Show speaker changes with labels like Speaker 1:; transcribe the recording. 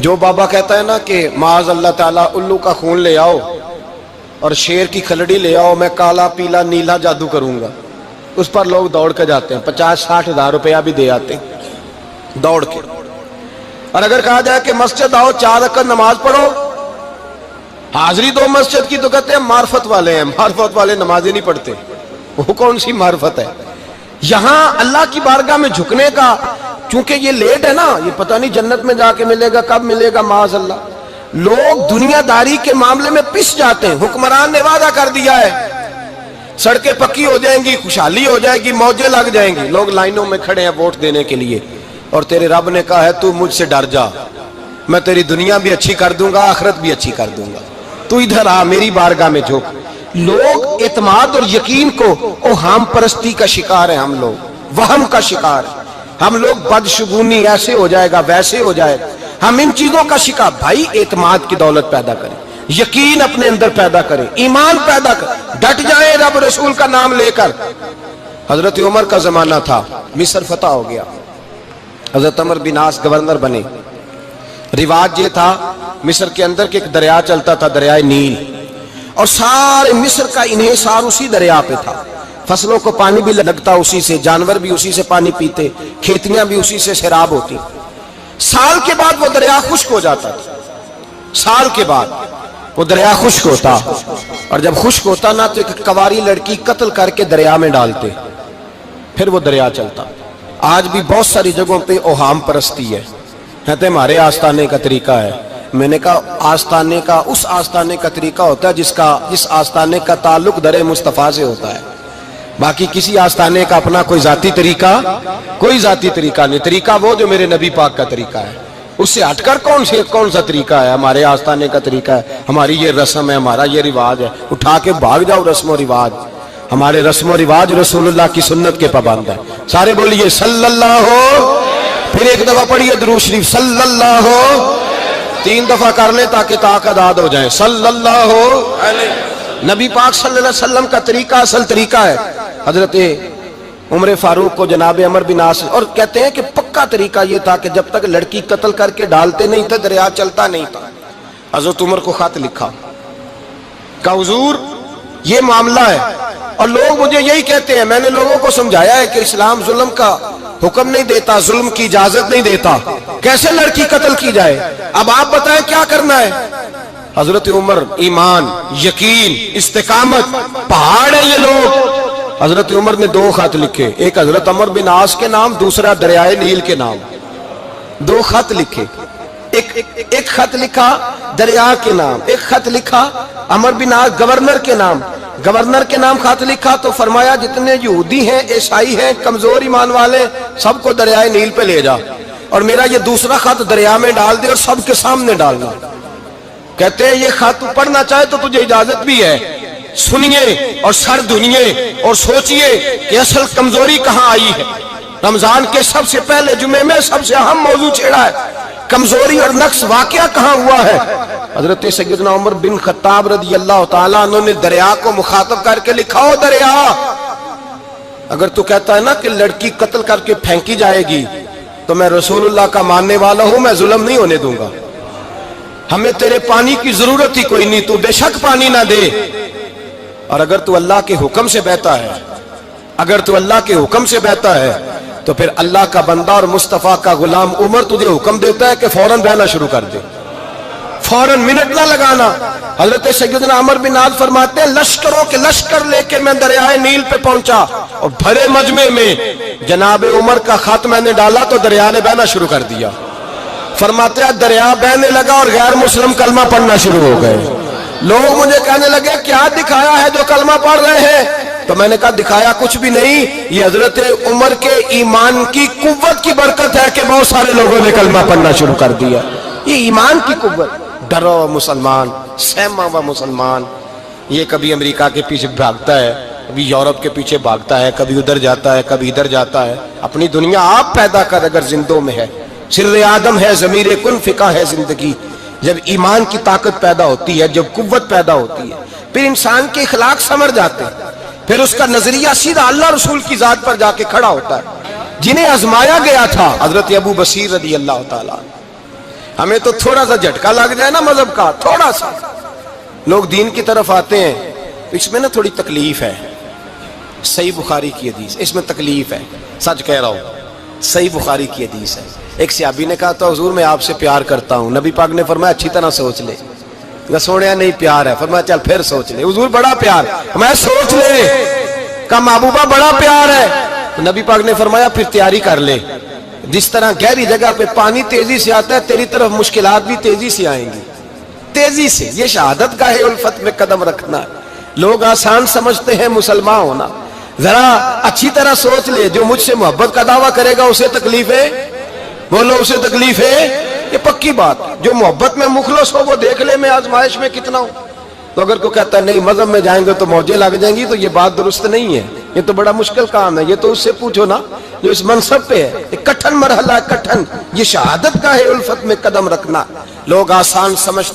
Speaker 1: جو بابا کہتا ہے نا کہ معاذ اللہ تعالیٰ الو کا خون لے آؤ اور شیر کی کھلڑی لے آؤ، میں کالا پیلا نیلا جادو کروں گا، اس پر لوگ دوڑ کے جاتے ہیں، 50-60 ہزار روپیہ بھی دے آتے ہیں دوڑ کے۔ اور اگر کہا جائے کہ مسجد آؤ 4 رکعت نماز پڑھو، حاضری دو مسجد کی، تو کہتے ہیں معرفت والے ہیں، معرفت والے نمازیں نہیں پڑھتے۔ وہ کون سی معرفت ہے؟ یہاں اللہ کی بارگاہ میں جھکنے کا، چونکہ یہ لیٹ ہے نا، یہ پتہ نہیں جنت میں جا کے ملے گا، کب ملے گا، معاذ اللہ۔ لوگ دنیا داری کے معاملے میں پس جاتے ہیں۔ حکمران نے وعدہ کر دیا ہے سڑکیں پکی ہو جائیں گی، خوشحالی ہو جائے گی، موجیں لگ جائیں گی، لوگ لائنوں میں کھڑے ہیں ووٹ دینے کے لیے، اور تیرے رب نے کہا ہے تو مجھ سے ڈر جا، میں تیری دنیا بھی اچھی کر دوں گا، آخرت بھی اچھی کر دوں گا، تو ادھر آ میری بارگاہ میں جھک۔ لوگ اعتماد اور یقین کو اوہام پرستی کا شکار ہیں، ہم لوگ وہم کا شکار ہیں، ہم لوگ بدشگونی ایسے ہو جائے گا ویسے ہو جائے گا، ہم ان چیزوں کا شکار۔ بھائی اعتماد کی دولت پیدا کریں، یقین اپنے اندر پیدا کریں، ایمان پیدا کریں، ڈٹ جائیں رب رسول کا نام لے کر۔ حضرت عمر کا زمانہ تھا، مصر فتح ہو گیا، حضرت عمر بن عاص گورنر بنے۔ رواج یہ تھا مصر کے اندر کہ ایک دریا چلتا تھا، دریائے نیل، اور سارے مصر کا انحصار اسی دریا پہ تھا، فصلوں کو پانی بھی لگتا اسی سے، جانور بھی اسی سے پانی پیتے، کھیتیاں بھی اسی سے سیراب ہوتی۔ سال کے بعد وہ دریا خشک ہو جاتا تھا، سال کے بعد وہ دریا خشک ہوتا، اور جب خشک ہوتا نا تو ایک کواری لڑکی قتل کر کے دریا میں ڈالتے، پھر وہ دریا چلتا۔ آج بھی بہت ساری جگہوں پہ اوہام پرستی ہے، کہتے ہیں ہمارے آستانے کا طریقہ ہے۔ میں نے کہا آستانے کا اس آستانے کا طریقہ ہوتا ہے جس آستانے کا تعلق در مصطفیٰ سے ہوتا ہے، باقی کسی آستانے کا اپنا کوئی ذاتی طریقہ نہیں۔ طریقہ وہ جو میرے نبی پاک کا طریقہ ہے، اس سے ہٹ کر کون سا طریقہ ہے؟ ہمارے آستانے کا طریقہ ہے، ہماری یہ رسم ہے، ہمارا یہ رواج ہے، اٹھا کے بھاگ جاؤ رسم و رواج۔ ہمارے رسم و رواج رسول اللہ کی سنت کے پابند ہے۔ سارے بولیے صلی اللہ ہو، پھر ایک دفعہ پڑھیے درود شریف صلی اللہ ہو، 3 دفعہ کر لیں تاکہ تعداد ہو جائیں، صلی اللہ ہو۔ نبی پاک صلی اللہ علیہ وسلم کا طریقہ اصل طریقہ ہے۔ حضرت عمر فاروق کو جناب عمر بن عاص، اور کہتے ہیں کہ پکا طریقہ یہ تھا کہ جب تک لڑکی قتل کر کے ڈالتے نہیں تھے دریا چلتا نہیں تھا۔ حضرت عمر کو خط لکھا کہ حضور یہ معاملہ ہے، اور لوگ مجھے یہی کہتے ہیں، میں نے لوگوں کو سمجھایا ہے کہ اسلام ظلم کا حکم نہیں دیتا، ظلم کی اجازت نہیں دیتا، کیسے لڑکی قتل کی جائے؟ اب آپ بتائیں کیا کرنا ہے؟ حضرت عمر ایمان، یقین، استقامت، پہاڑ ہیں یہ لوگ۔ حضرت عمر نے 2 خط لکھے، ایک حضرت عمر بن عاص کے نام، دوسرا دریائے نیل کے نام، 2 خط لکھے۔ ایک خط لکھا دریا کے نام، ایک خط لکھا عمر بن عاص گورنر کے نام۔ گورنر کے نام خط لکھا تو فرمایا جتنے یہودی ہیں، عیسائی ہیں، کمزور ایمان والے، سب کو دریائے نیل پہ لے جا، اور میرا یہ دوسرا خط دریا میں ڈال دے اور سب کے سامنے ڈالنا۔ کہتے ہیں یہ خط پڑھنا چاہے تو تجھے اجازت بھی ہے، سنیے اور سر دھنیے اور سوچئے کہ اصل کمزوری کہاں آئی ہے۔ رمضان کے سب سے پہلے جمعے میں سب سے اہم موضوع چھیڑا ہے، کمزوری اور نقص واقعہ کہاں ہوا ہے۔ حضرت سیدنا عمر بن خطاب رضی اللہ تعالیٰ عنہ نے دریا کو مخاطب کر کے لکھا، ہو دریا، اگر تو کہتا ہے نا کہ لڑکی قتل کر کے پھینکی جائے گی تو میں رسول اللہ کا ماننے والا ہوں، میں ظلم نہیں ہونے دوں گا، ہمیں تیرے پانی کی ضرورت ہی کوئی نہیں، تو بے شک پانی نہ دے، اور اگر تو اللہ کے حکم سے بہتا ہے، اگر تو اللہ کے حکم سے بہتا ہے تو پھر اللہ کا بندہ اور مصطفیٰ کا غلام عمر تجھے حکم دیتا ہے کہ فوراً بہنا شروع کر دے، فوراً منٹ نہ لگانا۔ حضرت سیدنا عمر بن عاص فرماتے ہیں لشکروں کے لشکر لے کے میں دریائے نیل پہ پہنچا، اور بھرے مجمع میں جناب عمر کا خط میں نے ڈالا تو دریا نے بہنا شروع کر دیا۔ فرماتے ہیں دریا بہنے لگا اور غیر مسلم کلمہ پڑھنا شروع ہو گئے۔ لوگ مجھے کہنے لگے کیا دکھایا ہے جو کلمہ پڑھ رہے ہیں؟ تو میں نے کہا دکھایا کچھ بھی نہیں، یہ حضرت عمر کے ایمان کی قوت کی برکت ہے کہ بہت سارے لوگوں نے کلمہ پڑھنا شروع کر دیا۔ یہ ایمان کی قوت، ڈرا ہوا مسلمان، سہما ہوا مسلمان، یہ کبھی امریکہ کے پیچھے بھاگتا ہے، کبھی یورپ کے پیچھے بھاگتا ہے، کبھی ادھر جاتا ہے، کبھی ادھر جاتا ہے۔ اپنی دنیا آپ پیدا کر اگر زندوں میں ہے، سر آدم ہے، ضمیر کن فقہ ہے زندگی۔ جب ایمان کی طاقت پیدا ہوتی ہے، جب قوت پیدا ہوتی ہے، پھر انسان کے اخلاق سمر جاتے ہیں، پھر اس کا نظریہ سیدھا اللہ رسول کی ذات پر جا کے کھڑا ہوتا ہے۔ جنہیں آزمایا گیا تھا حضرت ابو بصیر رضی اللہ تعالیٰ، ہمیں تو تھوڑا سا جھٹکا لگ جائے نا مذہب کا، تھوڑا سا لوگ دین کی طرف آتے ہیں تو اس میں نا تھوڑی تکلیف ہے. صحیح بخاری کی حدیث، اس میں تکلیف ہے، سچ کہہ رہا ہوں، صحیح بخاری کی حدیث ہے. ایک صحابی نے کہا تھا حضور میں آپ سے پیار کرتا ہوں. نبی پاک نے فرمایا اچھی طرح سوچ لے. سونے نہیں پیار ہے. فرمایا چل پھر سوچ لے. حضور بڑا پیار، میں سوچ لے. کہا محبوبہ بڑا پیار ہے. نبی پاک نے فرمایا پھر تیاری کر لے. جس طرح گہری جگہ پہ پانی تیزی سے آتا ہے تیری طرف مشکلات بھی تیزی سے آئیں گی، تیزی سے. یہ شہادت گاہ الفت میں قدم رکھنا ہے. لوگ آسان سمجھتے ہیں مسلمان ہونا. ذرا اچھی طرح سوچ لے. جو مجھ سے محبت کا دعویٰ کرے گا اسے تکلیف ہے، بولو اسے تکلیف ہے. یہ پکی بات. جو محبت میں مخلص ہو وہ دیکھ لے میں آزمائش میں کتنا ہوں. تو اگر کوئی کہتا ہے نہیں مذہب میں جائیں گے تو موجیں لگ جائیں گی، تو یہ بات درست نہیں ہے. یہ تو بڑا مشکل کام ہے. یہ تو اس سے پوچھو نا جو اس منصب پہ ہے. ایک کٹھن مرحلہ ہے، کٹھن. یہ شہادت کا ہے الفت میں قدم رکھنا. لوگ آسان سمجھتے